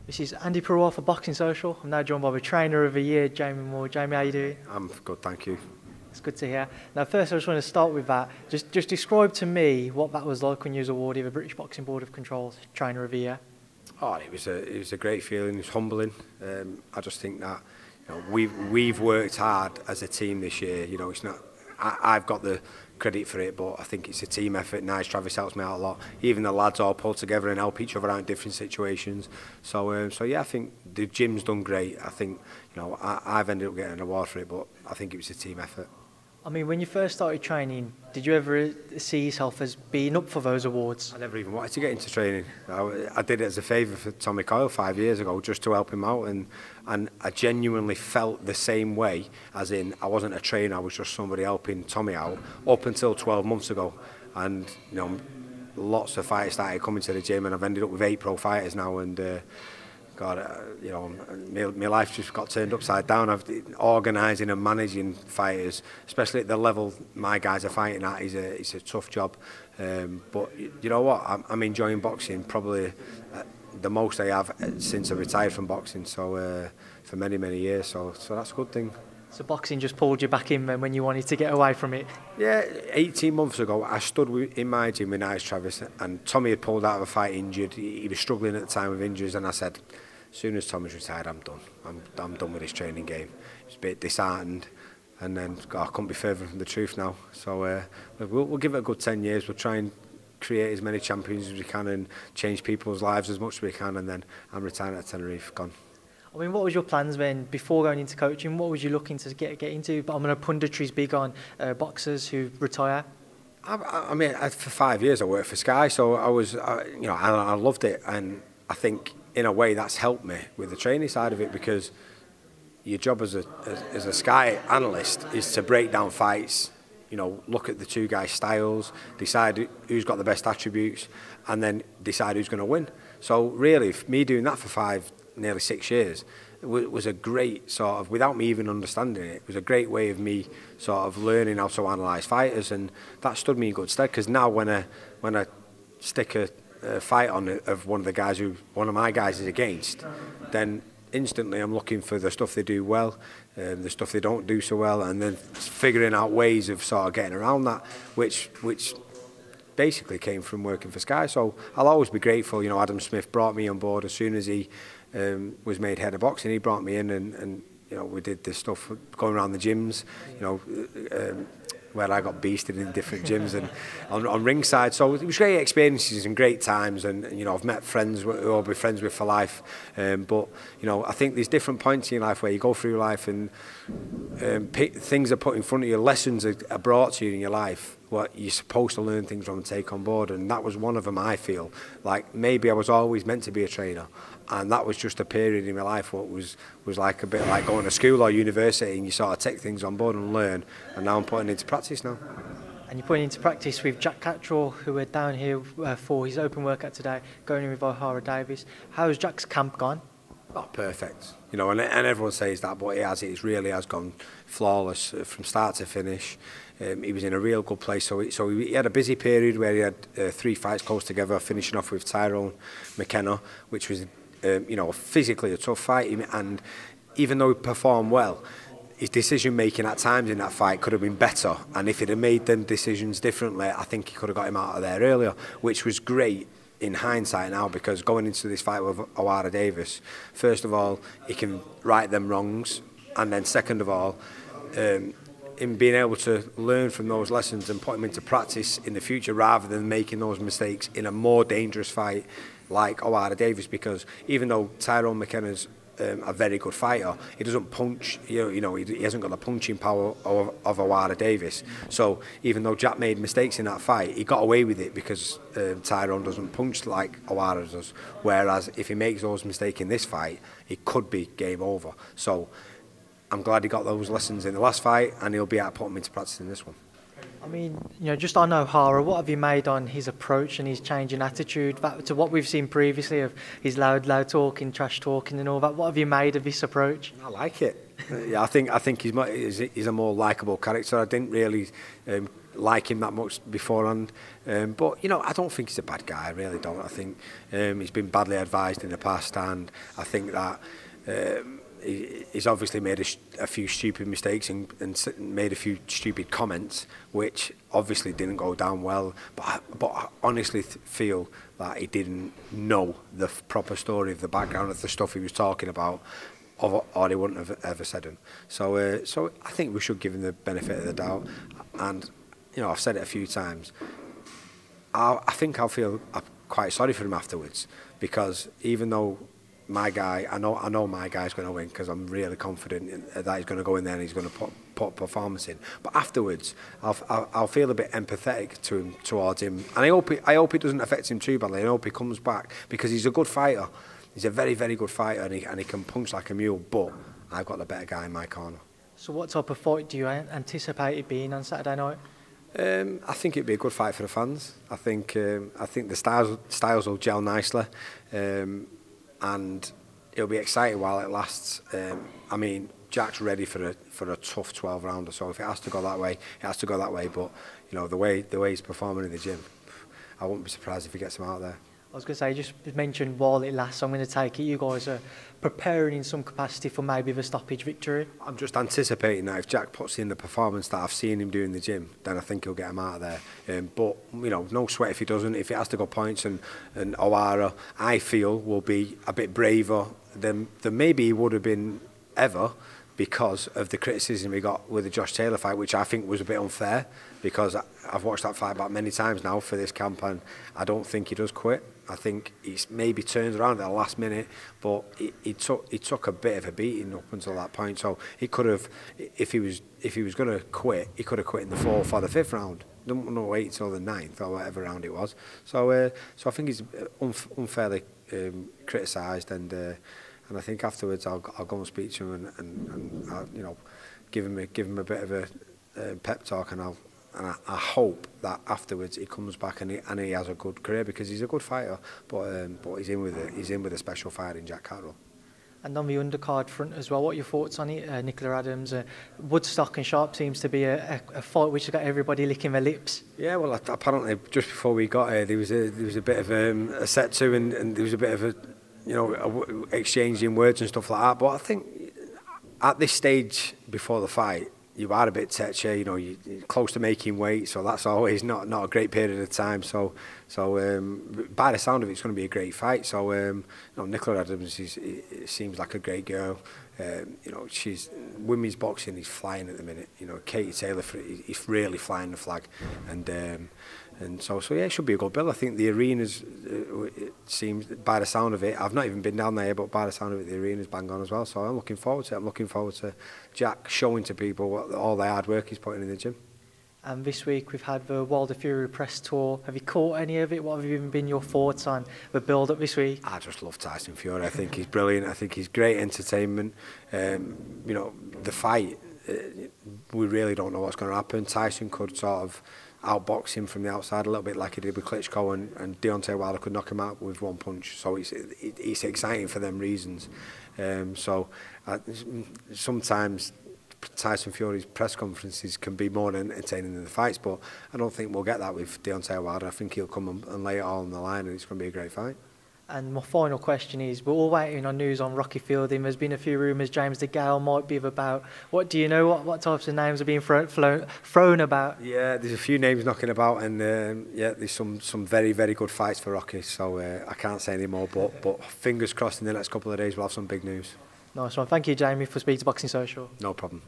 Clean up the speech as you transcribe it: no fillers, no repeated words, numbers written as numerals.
This is Andy Purewal for Boxing Social. I'm now joined by the trainer of the year, Jamie Moore. Jamie, how you doing? I'm good, thank you. It's good to hear. Now, first, I just want to start with that. Just describe to me what that was like when you was awarded the British Boxing Board of Control's Trainer of the Year. Oh, it was a great feeling. It was humbling. I just think that we've worked hard as a team this year. You know, it's not. I've got the credit for it, but I think it's a team effort. Nice, Travis helps me out a lot. Even the lads all pull together and help each other out in different situations. So yeah, I think the gym's done great. I think I've ended up getting an award for it, but I think it was a team effort. I mean, when you first started training, did you ever see yourself as being up for those awards? I never even wanted to get into training. I did it as a favour for Tommy Coyle 5 years ago, just to help him out, and I genuinely felt the same way, as in I wasn't a trainer, I was just somebody helping Tommy out, up until 12 months ago. And lots of fighters started coming to the gym, and I've ended up with 8 pro fighters now, and God, my life just got turned upside down. I've organising and managing fighters, especially at the level my guys are fighting at, it's a tough job. But you know what? I'm enjoying boxing probably the most I have since I retired from boxing. So for many years. So that's a good thing. So boxing just pulled you back in then when you wanted to get away from it? Yeah, 18 months ago, I stood in my gym with Nice Travis, and Tommy had pulled out of a fight injured. He was struggling at the time with injuries, and I said, as soon as Tommy's retired, I'm done. I'm done with this training game. It's a bit disheartened, and then I couldn't be further from the truth now. So we'll give it a good 10 years. We'll try and create as many champions as we can and change people's lives as much as we can, and then I'm retiring at Tenerife, gone. I mean, what was your plans then before going into coaching? What was you looking to get into? But I mean, punditry's big on boxers who retire. I mean, for 5 years I worked for Sky, so I was, I loved it, and I think in a way that's helped me with the training side of it, because your job as a Sky analyst is to break down fights, look at the two guys' styles, decide who's got the best attributes, and then decide who's going to win. So really, me doing that for nearly 6 years, it was a great sort of, without me even understanding it, it was a great way of me sort of learning how to analyse fighters, and that stood me in good stead, because now when I stick a fight on of one of my guys is against, then instantly I'm looking for the stuff they do well, the stuff they don't do so well, and then figuring out ways of sort of getting around that, which basically came from working for Sky. So I'll always be grateful. Adam Smith brought me on board as soon as he was made head of boxing. He brought me in, and we did this stuff going around the gyms, where I got beasted in different gyms and on ringside. So it was great experiences and great times, and I've met friends who I'll be friends with for life. But I think there's different points in your life where you go through life, and things are put in front of you, lessons are brought to you in your life, what you're supposed to learn things from and take on board, and that was one of them. I feel like maybe I was always meant to be a trainer, and that was just a period in my life what was like a bit like going to school or university, and you sort of take things on board and learn, and now I'm putting it into practice now. And you're putting into practice with Jack Catterall, who we're down here for his open workout today, going in with Catterall-Davies. How's Jack's camp gone? Oh, perfect. And everyone says that, but it really has gone flawless from start to finish. He was in a real good place, so he had a busy period where he had 3 fights close together, finishing off with Tyrone McKenna, which was physically a tough fight, and even though he performed well, his decision making at times in that fight could have been better, and if he'd have made them decisions differently, I think he could have got him out of there earlier, which was great in hindsight now, because going into this fight with Catterall-Davies, first of all, he can right them wrongs, and then second of all, in being able to learn from those lessons and put them into practice in the future, rather than making those mistakes in a more dangerous fight like Catterall-Davies, because even though Tyrone McKenna's a very good fighter, he doesn't punch, he hasn't got the punching power of Catterall-Davies. So even though Jack made mistakes in that fight, he got away with it because Tyrone doesn't punch like Catterall does, whereas if he makes those mistakes in this fight, it could be game over. So I'm glad he got those lessons in the last fight, and he'll be able to put them into practice in this one. I mean, just on O'Hara, what have you made on his approach and his change in attitude back to what we've seen previously of his loud talking, trash talking and all that? What have you made of this approach? I like it. Yeah, I think he's a more likeable character. I didn't really like him that much beforehand. But, you know, I don't think he's a bad guy, I really don't. I think he's been badly advised in the past, and I think that he's obviously made a few stupid mistakes and made a few stupid comments, which obviously didn't go down well. But I honestly feel that he didn't know the proper story of the background of the stuff he was talking about, or he wouldn't have ever said them. So I think we should give him the benefit of the doubt. And, you know, I've said it a few times. I think I'll feel quite sorry for him afterwards, because even though my guy, I know my guy's going to win, because I'm really confident that he's going to go in there and he's going to put performance in. But afterwards, I'll feel a bit empathetic towards him, and I hope it doesn't affect him too badly. I hope he comes back, because he's a good fighter. He's a very, very good fighter, and he can punch like a mule. But I've got the better guy in my corner. So what type of fight do you anticipate it being on Saturday night? I think it'd be a good fight for the fans. I think the styles will gel nicely. And it'll be exciting while it lasts. I mean, Jack's ready for a tough 12 rounder, so if it has to go that way, it has to go that way. But you know, the way he's performing in the gym, I wouldn't be surprised if he gets him out there. I was going to say, just mentioned while it lasts, I'm going to take it you guys are preparing in some capacity for maybe the stoppage victory. I'm just anticipating that if Jack puts in the performance that I've seen him do in the gym, then I think he'll get him out of there. But, you know, no sweat if he doesn't. If it has to go points, and O'Hara, I feel, will be a bit braver than maybe he would have been ever, because of the criticism he got with the Josh Taylor fight, which I think was a bit unfair, because I've watched that fight back many times now for this camp, and I don't think he does quit. I think he's maybe turned around at the last minute, but he took a bit of a beating up until that point. So he could have, if he was going to quit, he could have quit in the 4th or the 5th round. Don't wait till the 9th or whatever round it was. So I think he's unfairly criticised, and I think afterwards I'll go and speak to him and I'll, you know, give him a bit of a pep talk, and I hope that afterwards he comes back and he has a good career, because he's a good fighter, but he's in with a special fighter in Jack Catterall. And on the undercard front as well, what are your thoughts on it? Nicola Adams, Woodstock and Sharp seems to be a fight which has got everybody licking their lips. Yeah, well, apparently just before we got here, there was a bit of a set to, and there was a bit of a, you know, exchanging words and stuff like that. But I think at this stage before the fight, you are a bit tetchy, you know, you're close to making weight, so that's always not a great period of time. So by the sound of it, it's going to be a great fight. So you know, Nicola Adams seems like a great girl. You know, women's boxing is flying at the minute. You know, Katie Taylor is really flying the flag, and so yeah, it should be a good bill. I think the arenas, it seems, by the sound of it, I've not even been down there, but by the sound of it, the arena's bang on as well. So I'm looking forward to it. I'm looking forward to Jack showing to people all the hard work he's putting in the gym. And this week we've had the Wilder Fury press tour. Have you caught any of it? What have even been your thoughts on the build-up this week? I just love Tyson Fury. I think he's brilliant. I think he's great entertainment. You know, the fight, we really don't know what's going to happen. Tyson could sort of outbox him from the outside a little bit like he did with Klitschko, and Deontay Wilder could knock him out with one punch. So it's exciting for them reasons. Sometimes Tyson Fury's press conferences can be more entertaining than the fights, but I don't think we'll get that with Deontay Wilder. I think he'll come and lay it all on the line, and it's going to be a great fight. And my final question is, we're all waiting on news on Rocky Fielding. There's been a few rumours James DeGale might be about. What do you know? What types of names are being thrown about? Yeah, there's a few names knocking about, and yeah, there's some very, very good fights for Rocky. So I can't say any more, but fingers crossed in the next couple of days we'll have some big news. Nice one. Thank you, Jamie, for speaking to Boxing Social. No problem.